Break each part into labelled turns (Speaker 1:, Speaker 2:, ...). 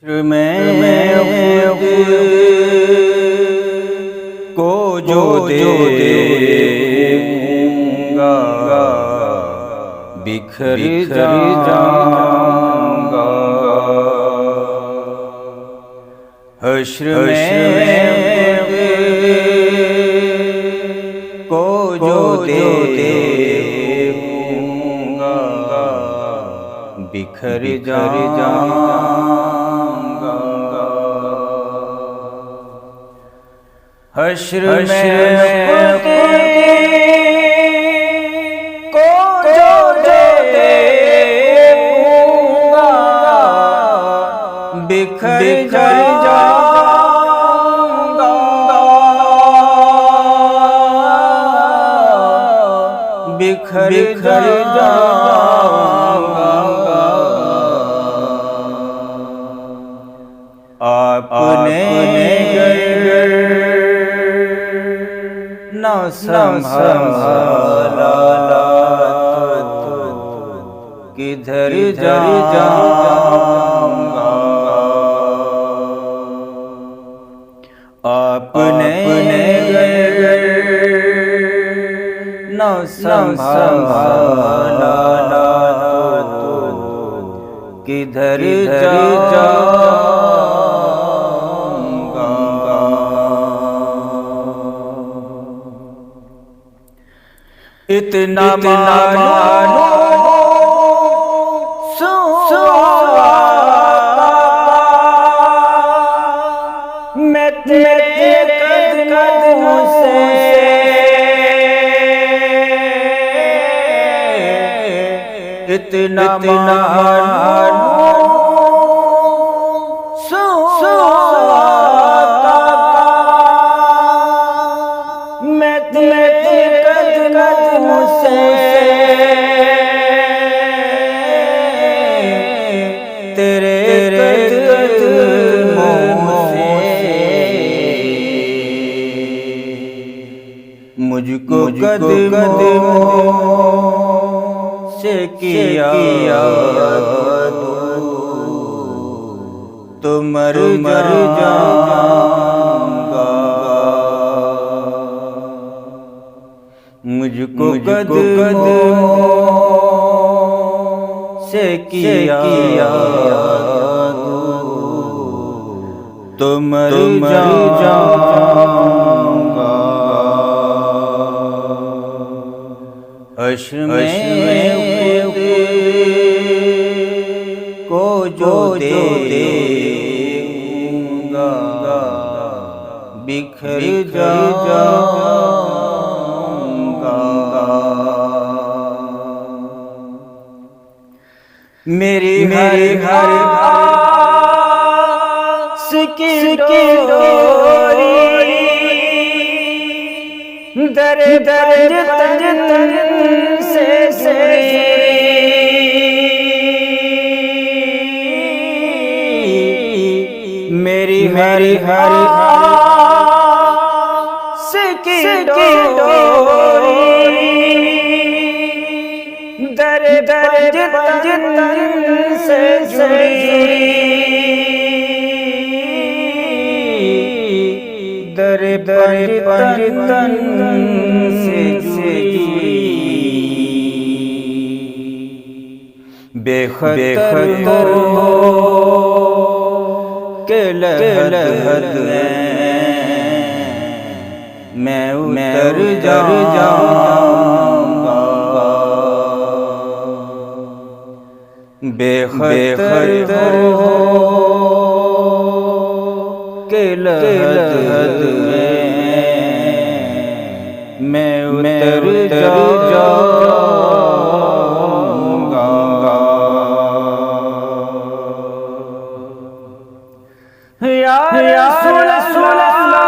Speaker 1: मैं खुद को जो देखूंगा बिखर जाऊंगा। हश्र में को जो देखूंगा बिखर जाऊंगा। हश्र में को जो देखूंगा बिखर जाऊंगा। बिखर जाऊंगा। आपने न संभाला तो किधर जाऊंगा। आपने न संभाला तो किधर जाऊंगा। इतना मानो मैं तेरे कदमों से इतना मानो मैं तेरे कदमों से तेरे कदमों से मुझको कदमों से किया तो मर जाऊंगा। मुझको कदमों से किया तो मर जाऊंगा। हश्र में को जो देखूंगा बिखर जाऊंगा। मेरी हर घास की डोरी दर तन से मेरी हर घास की डोरी दर तन से जुड़ी दर तन से जुड़ी बेखतर हो के लहद मैं उतर जाऊंगा। बेखतर हो के लहद मैं उतर जाऊंगा। या रसूल अल्लाह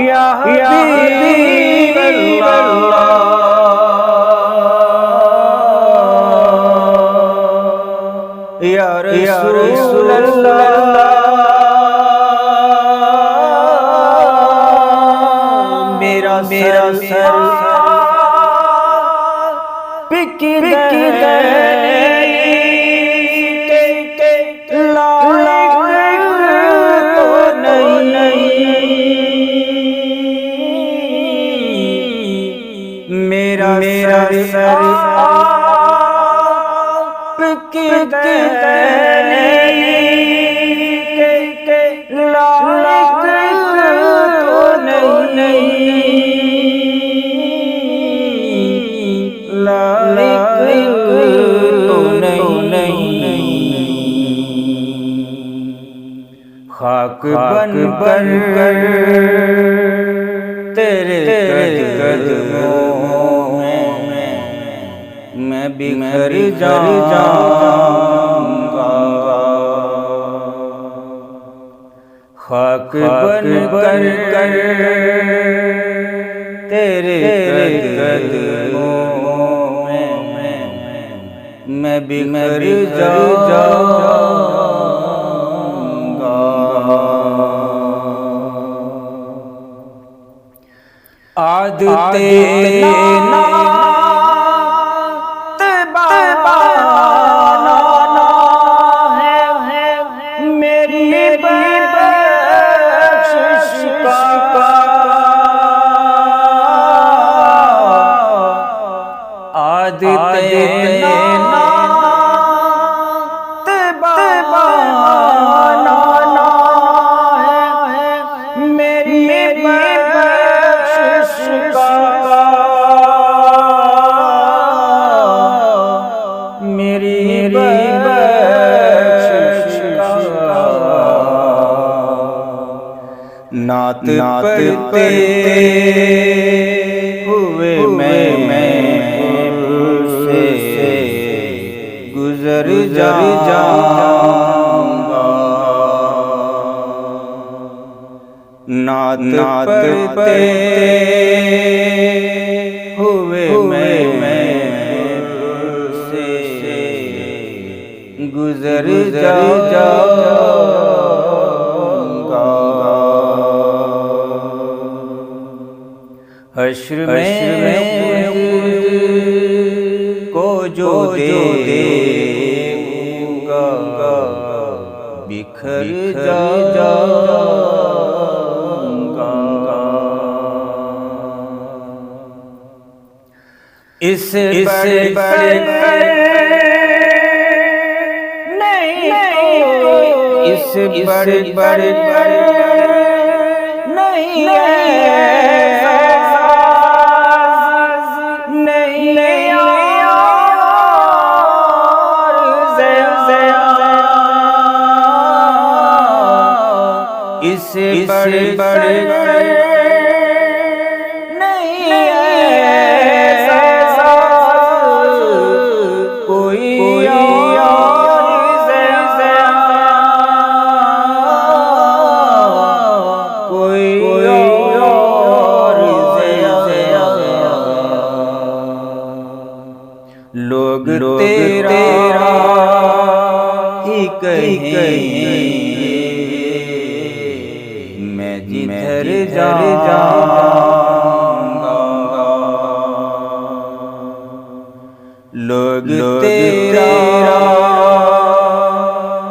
Speaker 1: या हबीब अल्लाह या रसूल अल्लाह मेरा सर पिक मेरा सर आपके लायक तो नहीं, लायक तो नहीं। खाक बन कर तेरे कदमों में मैं बिखर जाऊंगा। खाक बन कर तेरे कदमों में मैं बिखर जाऊंगा। आदते नात बाना है मेरी बख्शिश का। आदते नात बाना है मेरी नात पढ़ते हुए मैं से गुजर जाऊंगा। नात पढ़ते हुए मैं से गुजर जाऊंगा। हश्र में को जो देगा बिखर जाऊंगा। इस बड़े नहीं, इस बड़े नहीं इससे बड़े नहीं ऐसा कोई लोग तेरा ही कहेंगे मैं जिधर जाऊंगा। लोग तेरा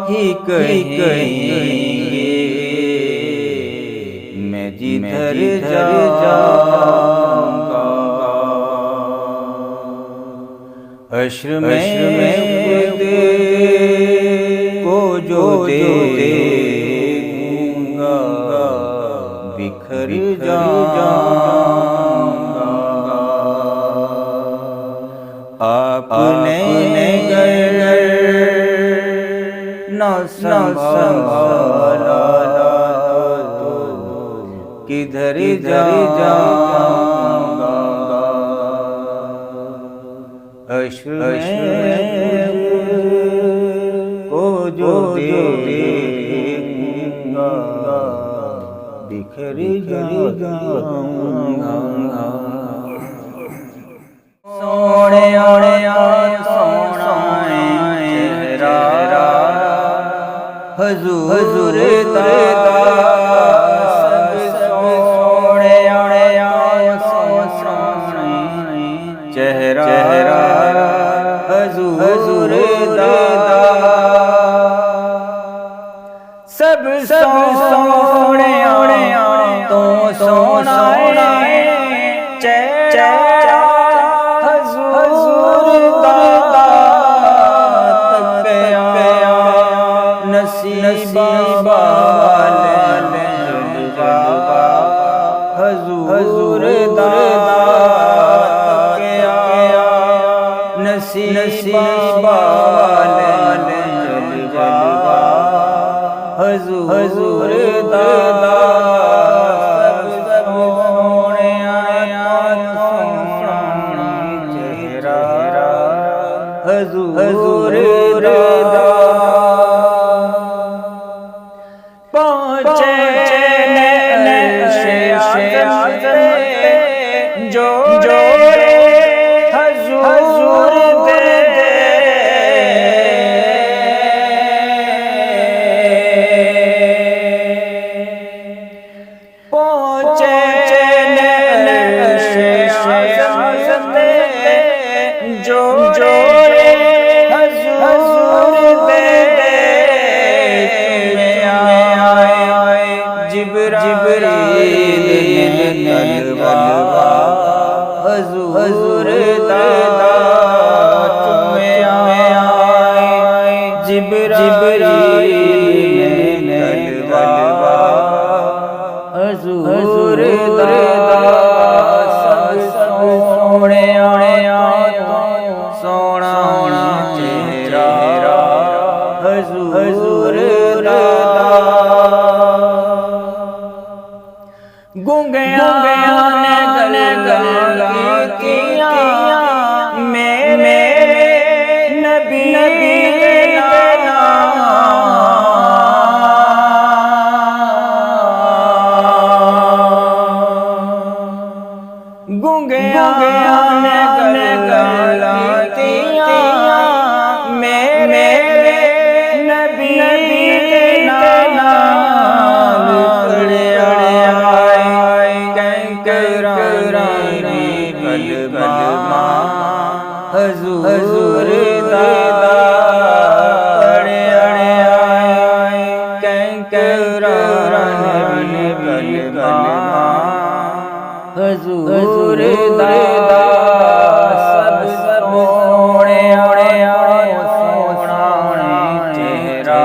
Speaker 1: ही कहेंगे मैं जिधर जाऊंगा। हश्र में खुद को जो देखूंगा बिखर जाऊंगा। आपने घर न संभाला तो किधर जाऊंगा। हश्र में को जो देखूंगा बिखर जाऊंगा। सोने सोना चेहरा हुजूर दा सोने चेहरा सोहणिया तो सोहना चेहरा हजूर दा तकिया नसीबा वाले जलवा हजूर दा तकिया नसीबा वाले जलवा हजूर दा हजूर दा पहुँचे जो जोड़े हजूर दे पहुँचे जो जोड़े जिब्राइल तलवा हजूर दा चुमया जिब्राइल तलवा हजूर दा सब सोहणे तो सोहना चेहरा हजूर दा गूंगिया ने गल किया मेरे नबी गूंगिया ने गल किया मेरे नबी हजूर दा पड़े कैंकरान कलमा हजूर दा सब सोहणे सोहना चेहरा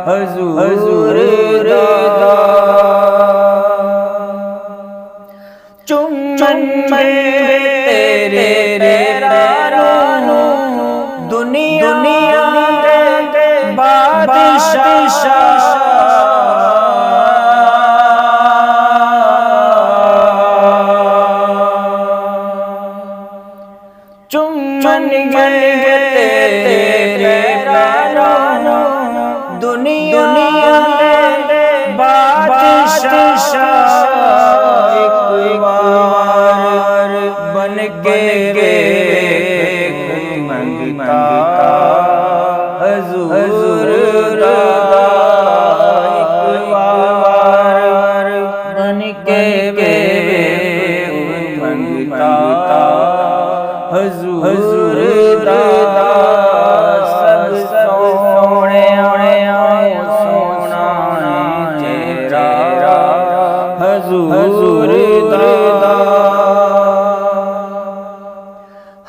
Speaker 1: हजूर दा चुम्मन तेरे दुनिया बादशाह चुम्मन तेरे दुनिया बादशाह एक बार बन के मंगता हजूर दा एक बार बन के मंगता हजूर दा सब सोहणे सोहना चेहरा हजूर दा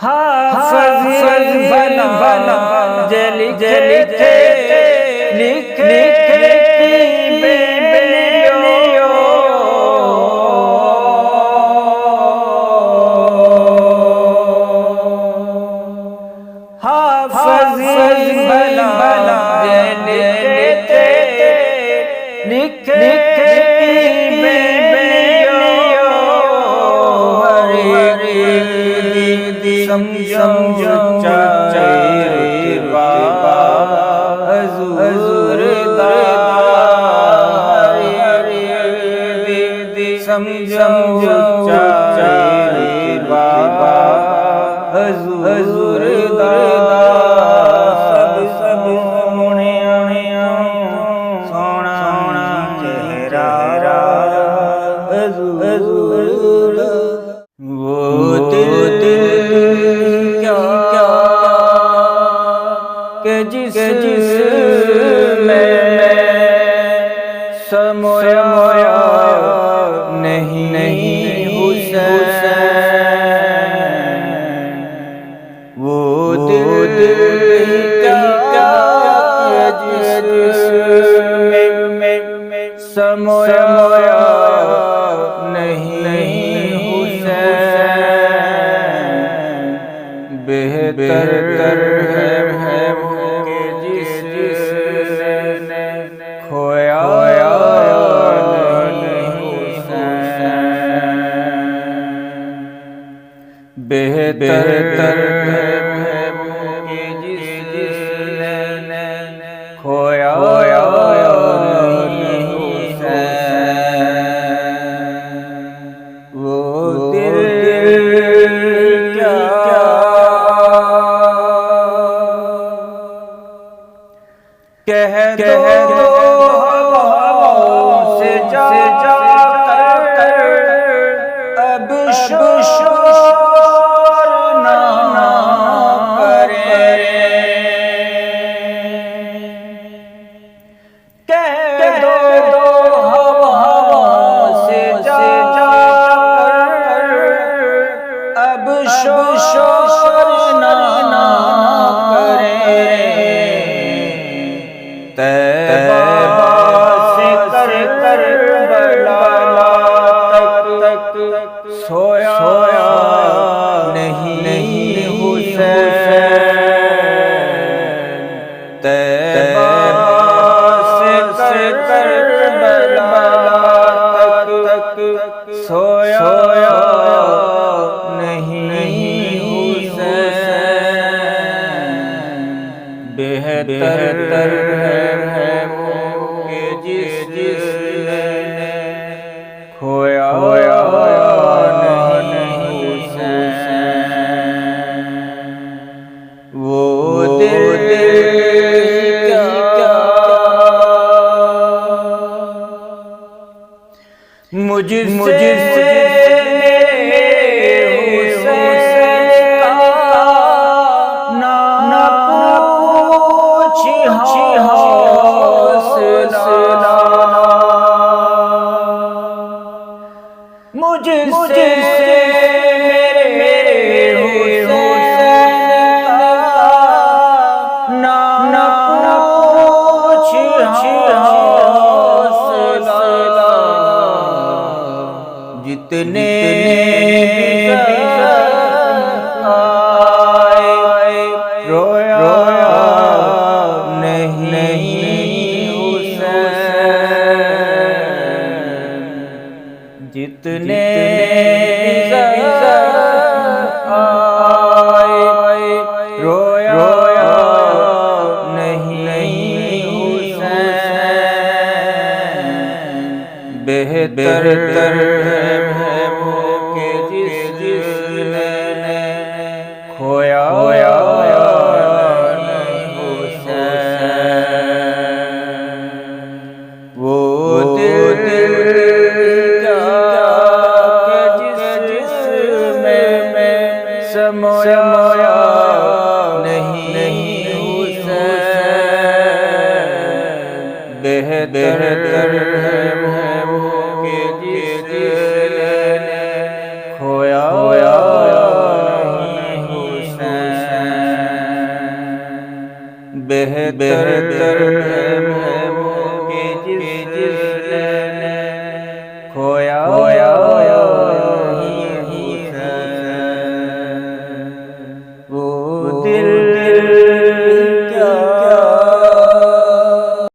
Speaker 1: हाफिज़ बना लिखे हाफिज़ बना लिखे समझो चाहे बाबा हजूर दा समझो चाहे बाबा हजूर दा सब सोहणे सोहना चेहरा हजूर वो दिल जिस में समोया नहीं हुसैन, वो दिल क्या जिसमें समोया नहीं हुसैन, बेहतर है कि जिसने खोया नहीं हुसैन, बेहतर है कि जिसने खोया नहीं हुसैन, वो दिल क्या कह दो हवाओं से जा कर अब शोर ना करे, कह दो हवाओं से जा कर अब शोर ना करे, तैबा से कर बला तक सोया नहीं हुसैन, तैबा से कर बला तक सोया नहीं हुसैन, बेहतर है कि जिसने खोया नहीं हुसैन, वो दिल क्या मुझसे मुझसे मेरे हुसैन ना पूछ हौसला, जितने आए रोया नहीं हुसैन, जितने आए रोया नहीं हुसैन, बेहतर है कि जिसने खोया नहीं हुसैन, वो दिल समोया नहीं हुसैन, बेहतर है कि जिसने खोया नहीं हुसैन, बेहतर है